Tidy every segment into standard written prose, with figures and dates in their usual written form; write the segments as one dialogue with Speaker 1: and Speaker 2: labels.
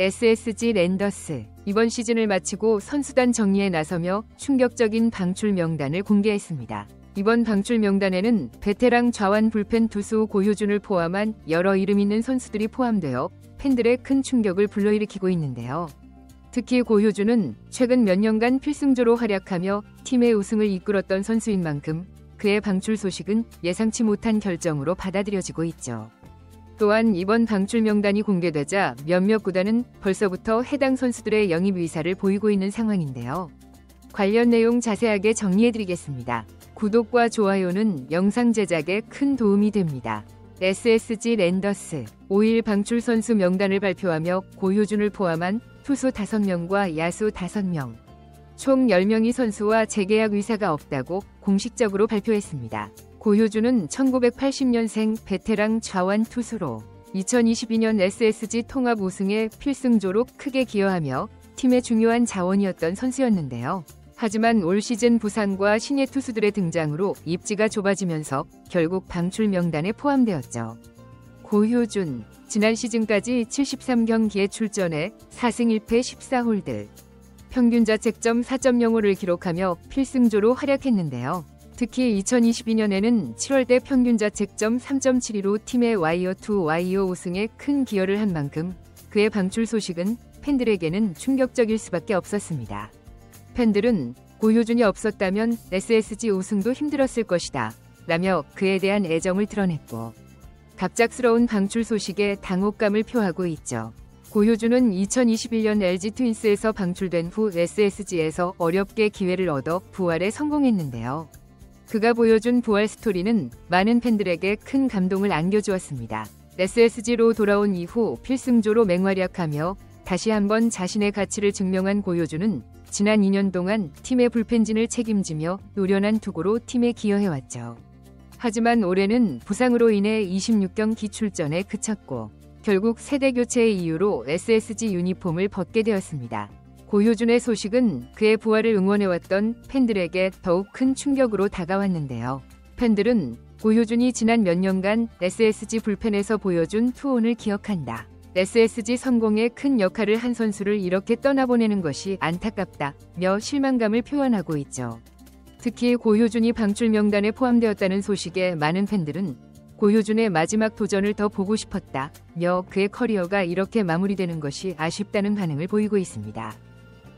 Speaker 1: SSG 랜더스, 이번 시즌을 마치고 선수단 정리에 나서며 충격적인 방출 명단을 공개했습니다. 이번 방출 명단에는 베테랑 좌완 불펜 투수 고효준을 포함한 여러 이름 있는 선수들이 포함되어 팬들의 큰 충격을 불러일으키고 있는데요. 특히 고효준은 최근 몇 년간 필승조로 활약하며 팀의 우승을 이끌었던 선수인 만큼 그의 방출 소식은 예상치 못한 결정으로 받아들여지고 있죠. 또한 이번 방출 명단이 공개되자 몇몇 구단은 벌써부터 해당 선수들의 영입 의사를 보이고 있는 상황인데요. 관련 내용 자세하게 정리해드리겠습니다. 구독과 좋아요는 영상 제작에 큰 도움이 됩니다. SSG 랜더스 5일 방출 선수 명단을 발표하며 고효준을 포함한 투수 5명과 야수 5명, 총 10명의 선수와 재계약 의사가 없다고 공식적으로 발표했습니다. 고효준은 1980년생 베테랑 좌완 투수로 2022년 SSG 통합 우승에 필승조로 크게 기여하며 팀의 중요한 자원이었던 선수였는데요. 하지만 올 시즌 부상과 신예 투수들의 등장으로 입지가 좁아지면서 결국 방출 명단에 포함되었죠. 고효준, 지난 시즌까지 73경기에 출전해 4승 1패 14홀드, 평균 자책점 4.05를 기록하며 필승조로 활약했는데요. 특히 2022년에는 7월대 평균 자책점 3.72로 팀의 와이어2 와이어 우승에 큰 기여를 한 만큼 그의 방출 소식은 팬들에게는 충격적일 수밖에 없었습니다. 팬들은 고효준이 없었다면 SSG 우승도 힘들었을 것이다 라며 그에 대한 애정을 드러냈고 갑작스러운 방출 소식에 당혹감을 표하고 있죠. 고효준은 2021년 LG 트윈스에서 방출된 후 SSG에서 어렵게 기회를 얻어 부활에 성공했는데요. 그가 보여준 부활 스토리는 많은 팬들에게 큰 감동을 안겨주었습니다. SSG로 돌아온 이후 필승조로 맹활약하며 다시 한번 자신의 가치를 증명한 고효준은 지난 2년 동안 팀의 불펜진을 책임지며 노련한 투구로 팀에 기여해왔죠. 하지만 올해는 부상으로 인해 26경기 출전에 그쳤고 결국 세대 교체의 이유로 SSG 유니폼을 벗게 되었습니다. 고효준의 소식은 그의 부활을 응원해왔던 팬들에게 더욱 큰 충격으로 다가왔는데요. 팬들은 고효준이 지난 몇 년간 SSG 불펜에서 보여준 투혼을 기억한다. SSG 성공에 큰 역할을 한 선수를 이렇게 떠나보내는 것이 안타깝다며 실망감을 표현하고 있죠. 특히 고효준이 방출 명단에 포함되었다는 소식에 많은 팬들은 고효준의 마지막 도전을 더 보고 싶었다며 그의 커리어가 이렇게 마무리되는 것이 아쉽다는 반응을 보이고 있습니다.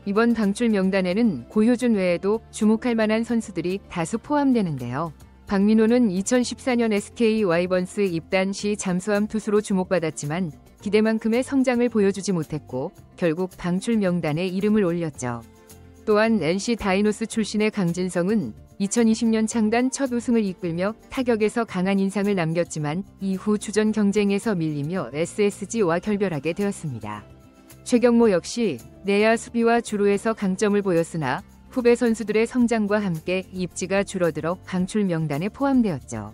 Speaker 1: 이번 방출 명단에는 고효준 외에도 주목할 만한 선수들이 다수 포함되는데요. 박민호는 2014년 SK 와이번스 입단 시 잠수함 투수로 주목받았지만 기대만큼의 성장을 보여주지 못했고 결국 방출 명단에 이름을 올렸죠. 또한 NC 다이노스 출신의 강진성은 2020년 창단 첫 우승을 이끌며 타격에서 강한 인상을 남겼지만 이후 주전 경쟁에서 밀리며 SSG와 결별하게 되었습니다. 최경모 역시 내야 수비와 주루에서 강점을 보였으나 후배 선수들의 성장과 함께 입지가 줄어들어 방출 명단에 포함되었죠.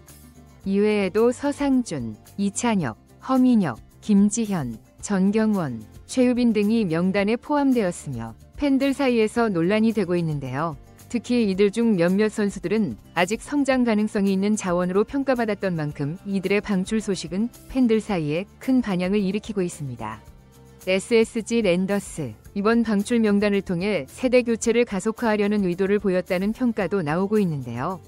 Speaker 1: 이외에도 서상준, 이찬혁, 허민혁, 김지현, 전경원, 최유빈 등이 명단에 포함되었으며 팬들 사이에서 논란이 되고 있는데요. 특히 이들 중 몇몇 선수들은 아직 성장 가능성이 있는 자원으로 평가받았던 만큼 이들의 방출 소식은 팬들 사이에 큰 반향을 일으키고 있습니다. SSG 랜더스, 이번 방출 명단을 통해 세대 교체를 가속화하려는 의도를 보였다는 평가도 나오고 있는데요.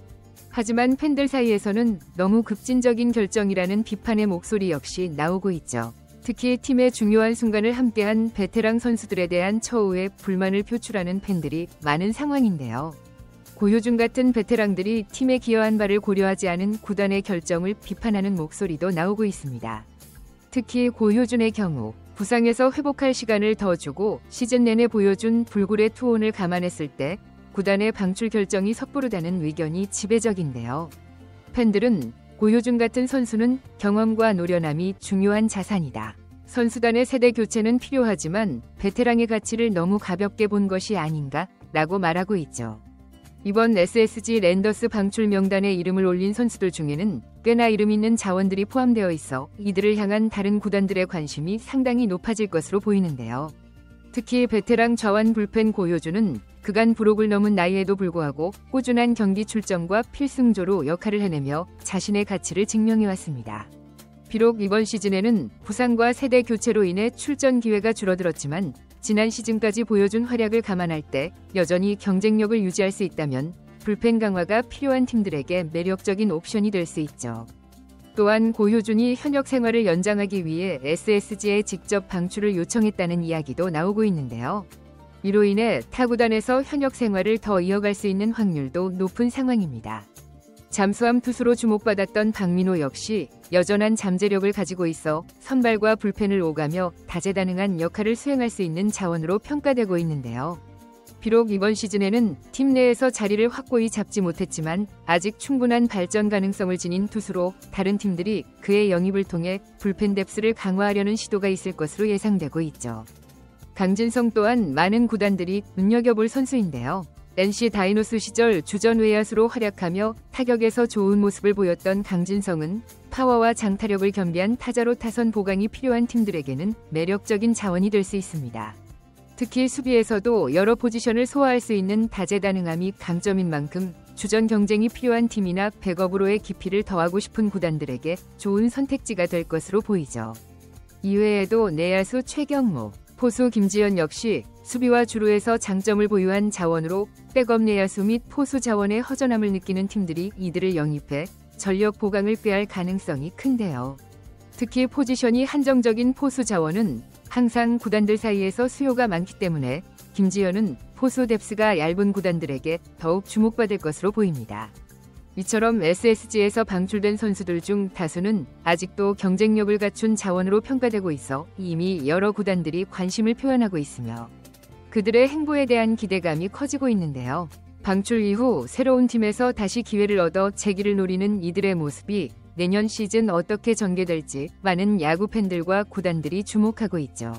Speaker 1: 하지만 팬들 사이에서는 너무 급진적인 결정이라는 비판의 목소리 역시 나오고 있죠. 특히 팀의 중요한 순간을 함께한 베테랑 선수들에 대한 처우에 불만을 표출하는 팬들이 많은 상황인데요. 고효준 같은 베테랑들이 팀에 기여한 바를 고려하지 않은 구단의 결정을 비판하는 목소리도 나오고 있습니다. 특히 고효준의 경우 부상에서 회복할 시간을 더 주고 시즌 내내 보여준 불굴의 투혼을 감안했을 때 구단의 방출 결정이 섣부르다는 의견이 지배적인데요. 팬들은 고효준 같은 선수는 경험과 노련함이 중요한 자산이다. 선수단의 세대 교체는 필요하지만 베테랑의 가치를 너무 가볍게 본 것이 아닌가 라고 말하고 있죠. 이번 SSG 랜더스 방출 명단에 이름을 올린 선수들 중에는 꽤나 이름 있는 자원들이 포함되어 있어 이들을 향한 다른 구단들의 관심이 상당히 높아질 것으로 보이는데요. 특히 베테랑 좌완 불펜 고효준은 그간 부록을 넘은 나이에도 불구하고 꾸준한 경기 출전과 필승조로 역할을 해내며 자신의 가치를 증명해왔습니다. 비록 이번 시즌에는 부상과 세대 교체로 인해 출전 기회가 줄어들었지만 지난 시즌까지 보여준 활약을 감안할 때 여전히 경쟁력을 유지할 수 있다면 불펜 강화가 필요한 팀들에게 매력적인 옵션이 될 수 있죠. 또한 고효준이 현역 생활을 연장하기 위해 SSG에 직접 방출을 요청했다는 이야기도 나오고 있는데요. 이로 인해 타구단에서 현역 생활을 더 이어갈 수 있는 확률도 높은 상황입니다. 잠수함 투수로 주목받았던 박민호 역시 여전한 잠재력을 가지고 있어 선발과 불펜을 오가며 다재다능한 역할을 수행할 수 있는 자원으로 평가되고 있는데요. 비록 이번 시즌에는 팀 내에서 자리를 확고히 잡지 못했지만 아직 충분한 발전 가능성을 지닌 투수로 다른 팀들이 그의 영입을 통해 불펜 뎁스를 강화하려는 시도가 있을 것으로 예상되고 있죠. 강진성 또한 많은 구단들이 눈여겨볼 선수인데요. NC 다이노스 시절 주전 외야수로 활약하며 타격에서 좋은 모습을 보였던 강진성은 파워와 장타력을 겸비한 타자로 타선 보강이 필요한 팀들에게는 매력적인 자원이 될 수 있습니다. 특히 수비에서도 여러 포지션을 소화할 수 있는 다재다능함이 강점인 만큼 주전 경쟁이 필요한 팀이나 백업으로의 깊이를 더하고 싶은 구단들에게 좋은 선택지가 될 것으로 보이죠. 이외에도 내야수 최경모, 포수 김지현 역시 수비와 주루에서 장점을 보유한 자원으로 백업 내야수 및 포수 자원의 허전함을 느끼는 팀들이 이들을 영입해 전력 보강을 꾀할 가능성이 큰데요. 특히 포지션이 한정적인 포수 자원은 항상 구단들 사이에서 수요가 많기 때문에 김지현은 포수 뎁스가 얇은 구단들에게 더욱 주목받을 것으로 보입니다. 이처럼 SSG에서 방출된 선수들 중 다수는 아직도 경쟁력을 갖춘 자원으로 평가되고 있어 이미 여러 구단들이 관심을 표현하고 있으며 그들의 행보에 대한 기대감이 커지고 있는데요. 방출 이후 새로운 팀에서 다시 기회를 얻어 재기를 노리는 이들의 모습이 내년 시즌 어떻게 전개될지 많은 야구 팬들과 구단들이 주목하고 있죠.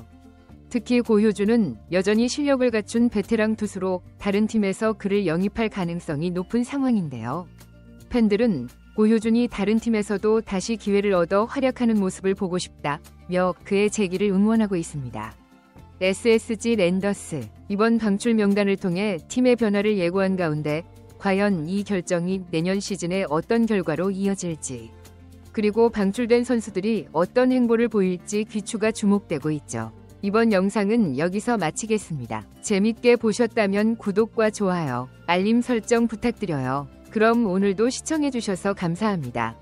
Speaker 1: 특히 고효준은 여전히 실력을 갖춘 베테랑 투수로 다른 팀에서 그를 영입할 가능성이 높은 상황인데요. 팬들은 고효준이 다른 팀에서도 다시 기회를 얻어 활약하는 모습을 보고 싶다며 그의 재기를 응원하고 있습니다. SSG 랜더스, 이번 방출 명단을 통해 팀의 변화를 예고한 가운데 과연 이 결정이 내년 시즌에 어떤 결과로 이어질지, 그리고 방출된 선수들이 어떤 행보를 보일지 귀추가 주목되고 있죠. 이번 영상은 여기서 마치겠습니다. 재밌게 보셨다면 구독과 좋아요, 알림 설정 부탁드려요. 그럼 오늘도 시청해주셔서 감사합니다.